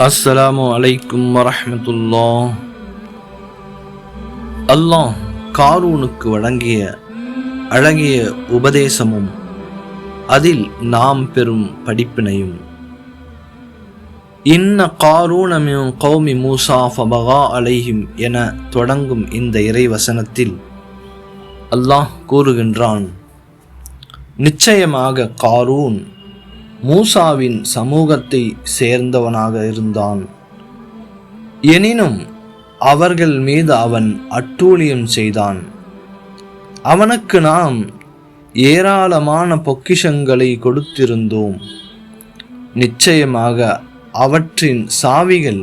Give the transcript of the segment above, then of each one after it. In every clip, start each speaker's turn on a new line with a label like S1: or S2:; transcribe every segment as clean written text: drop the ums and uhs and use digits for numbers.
S1: அஸ்ஸலாமு அலைக்கும் வரஹ்மத்துல்லாஹ். அல்லாஹ் காரூனுக்கு வழங்கிய அழகிய உபதேசமும் அதில் நாம் பெறும் படிப்பினையும். இன்ன காரூன மின் கௌமி மூசா ஃபபகா அலைஹிம் என தொடங்கும் இந்த இறைவசனத்தில் அல்லாஹ் கூறுகின்றான், நிச்சயமாக காரூன் மூசாவின் சமூகத்தை சேர்ந்தவனாக இருந்தான். எனினும் அவர்கள் மீது அவன் அட்டூழியம் செய்தான். அவனுக்கு நாம் ஏராளமான பொக்கிஷங்களை கொடுத்திருந்தோம். நிச்சயமாக அவற்றின் சாவிகள்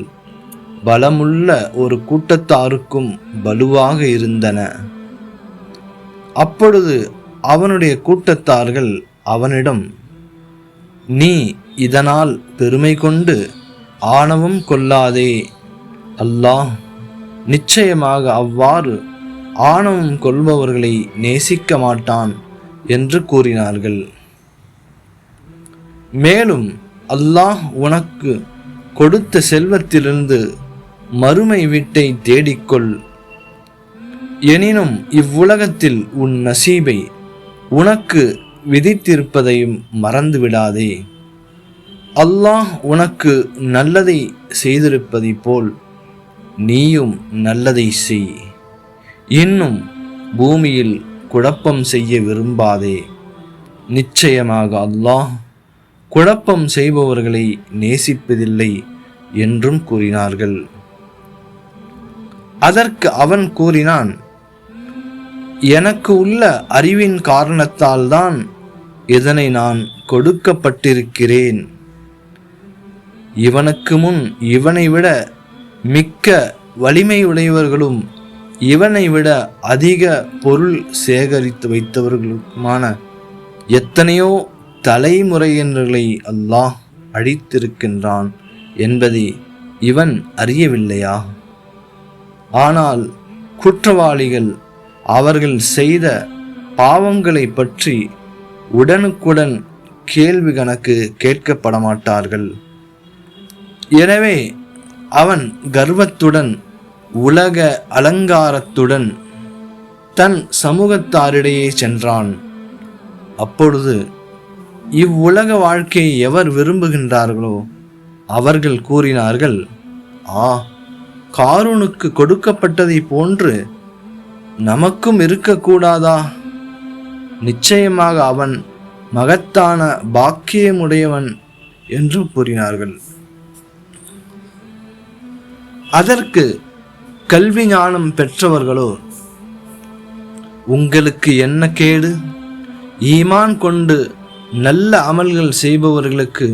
S1: பலமுள்ள ஒரு கூட்டத்தாருக்கும் வலுவாக இருந்தன. அப்பொழுது அவனுடைய கூட்டத்தார்கள் அவனிடம், நீ இதனால் பெருமை கொண்டு ஆணவம் கொள்ளாதே. அல்லாஹ் நிச்சயமாக அவ்வாறு ஆணவம் கொள்பவர்களை நேசிக்க மாட்டான் என்று கூறினார்கள். மேலும் அல்லாஹ் உனக்கு கொடுத்த செல்வத்திலிருந்து மறுமை வீட்டை தேடிக்கொள். எனினும் இவ்வுலகத்தில் உன் நசீபை உனக்கு விதித்திருப்பதையும் மறந்துவிடாதே. அல்லாஹ் உனக்கு நல்லதை செய்திருப்பதை போல் நீயும் நல்லதை செய். இன்னும் பூமியில் குழப்பம் செய்ய விரும்பாதே. நிச்சயமாக அல்லாஹ் குழப்பம் செய்பவர்களை நேசிப்பதில்லை என்றும் கூறினார்கள். அதற்கு அவன் கூறினான், எனக்கு உள்ள அறிவின் காரணத்தால் தான் இதனை நான் கொடுக்கப்பட்டிருக்கிறேன். இவனுக்கு முன் இவனை விட மிக்க வலிமையுடையவர்களும் இவனை விட அதிக பொருள் சேகரித்து வைத்தவர்களுக்குமான எத்தனையோ தலைமுறையினர்களை அல்லாஹ் அழித்திருக்கின்றான் என்பதை இவன் அறியவில்லையா? ஆனால் குற்றவாளிகள் அவர்கள் செய்த பாவங்களை பற்றி உடனுக்குடன் கேள்வி கணக்கு கேட்கப்பட மாட்டார்கள். எனவே அவன் கர்வத்துடன் உலக அலங்காரத்துடன் தன் சமூகத்தாரிடையே சென்றான். அப்பொழுது இவ்வுலக வாழ்க்கையை எவர் விரும்புகின்றார்களோ அவர்கள் கூறினார்கள், காரூனுக்கு கொடுக்கப்பட்டதை போன்று நமக்கும் இருக்கக்கூடாதா? நிச்சயமாக அவன் மகத்தான பாக்கியமுடையவன் என்று கூறினார்கள். அதற்கு கல்வி ஞானம் பெற்றவர்களோ, உங்களுக்கு என்ன கேடு? ஈமான் கொண்டு நல்ல அமல்கள் செய்பவர்களுக்கு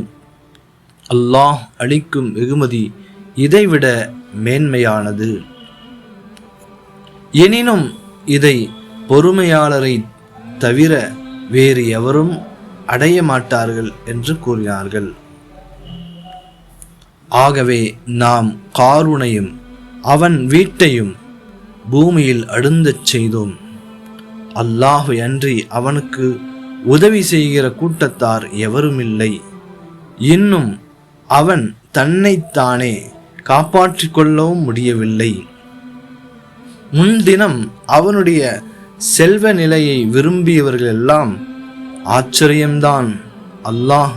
S1: அல்லாஹ் அளிக்கும் வெகுமதி இதைவிட மேன்மையானது. எனினும் இதை பொறுமையாளரை தவிர வேறு எவரும் அடைய மாட்டார்கள் என்று கூறினார்கள். ஆகவே நாம் காரூனையும் அவன் வீட்டையும் பூமியில் அழுந்தச் செய்தோம். அல்லாஹ் அன்றி அவனுக்கு உதவி செய்கிற கூட்டத்தார் எவருமில்லை. இன்னும் அவன் தன்னைத்தானே காப்பாற்றிக் கொள்ளவும் முடியவில்லை. முன்தினம் அவனுடைய செல்வ நிலையை விரும்பியவர்கள் எல்லாம் ஆச்சரியம்தான். அல்லாஹ்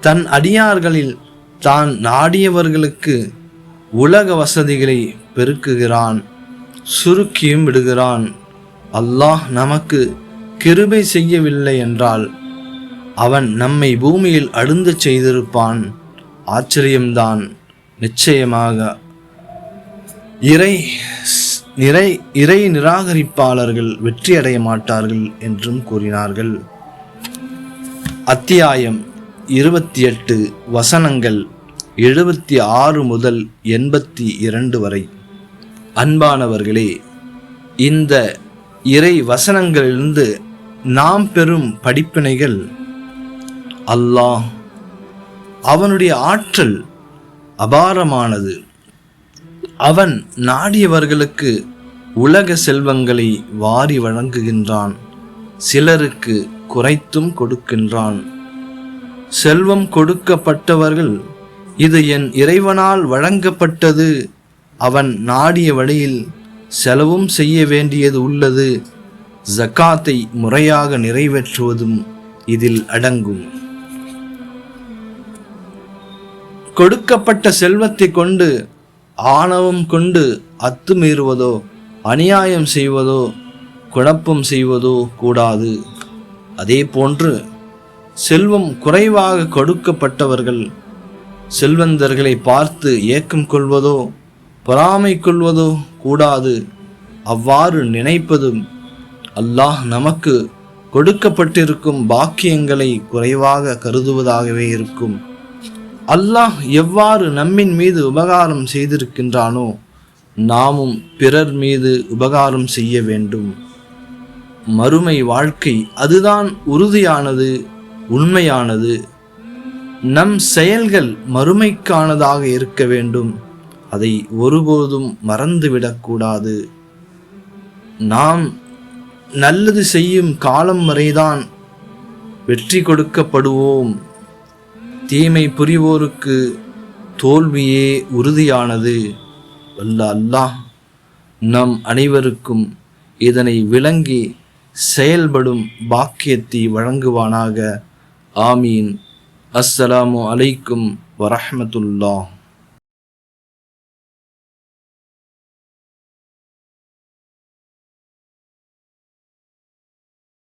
S1: தன் அடியார்களில் தான் நாடியவர்களுக்கு உலக வசதிகளை பெருக்குகிறான், சுருக்கியும் விடுகிறான். அல்லாஹ் நமக்கு கிருபை செய்யவில்லை என்றால் அவன் நம்மை பூமியில் அழுந்த செய்திருப்பான். ஆச்சரியம்தான். நிச்சயமாக இறை நிராகரிப்பாளர்கள் வெற்றி அடைய மாட்டார்கள் என்றும் கூறினார்கள். அத்தியாயம் 28 வசனங்கள் 76 முதல் 82 வரை. அன்பானவர்களே, இந்த இறை வசனங்களிலிருந்து நாம் பெறும் படிப்பினைகள்: அல்லாஹ் அவனுடைய ஆற்றல் அபாரமானது. அவன் நாடியவர்களுக்கு உலக செல்வங்களை வாரி வழங்குகின்றான். சிலருக்கு குறைத்தும் கொடுக்கின்றான். செல்வம் கொடுக்கப்பட்டவர்கள் இது என் இறைவனால் வழங்கப்பட்டது, அவன் நாடிய வழியில் செலவும் செய்ய வேண்டியது உள்ளது, ஜக்காத்தை முறையாக நிறைவேற்றுவதும் இதில் அடங்கும். கொடுக்கப்பட்ட செல்வத்தை கொண்டு ஆணவம் கொண்டு அத்துமீறுவதோ அநியாயம் செய்வதோ குழப்பம் செய்வதோ கூடாது. அதே போன்று செல்வம் குறைவாக கொடுக்கப்பட்டவர்கள் செல்வந்தர்களை பார்த்து ஏக்கம் கொள்வதோ பொறாமை கொள்வதோ கூடாது. அவ்வாறு நினைப்பதும் அல்லாஹ் நமக்கு கொடுக்கப்பட்டிருக்கும் பாக்கியங்களை குறைவாக கருதுவதாகவே இருக்கும். அல்லாஹ் எவ்வாறு நம்மின் மீது உபகாரம் செய்திருக்கின்றானோ நாமும் பிறர் மீது உபகாரம் செய்ய வேண்டும். மறுமை வாழ்க்கை அதுதான் உறுதியானது, உண்மையானது. நம் செயல்கள் மறுமைக்கானதாக இருக்க வேண்டும். அதை ஒருபோதும் மறந்துவிடக்கூடாது. நாம் நல்லது செய்யும் காலம் வரைதான் வெற்றி கொடுக்கப்படுவோம். தீமை புரிவோருக்கு தோல்வியே உறுதியானது. அல்லாஹ் நம் அனைவருக்கும் இதனை விளங்கி செயல்படும் பாக்கியத்தை வழங்குவானாக. ஆமீன். அஸ்ஸலாமு அலைக்கும் வரஹ்மத்துல்லாஹ்.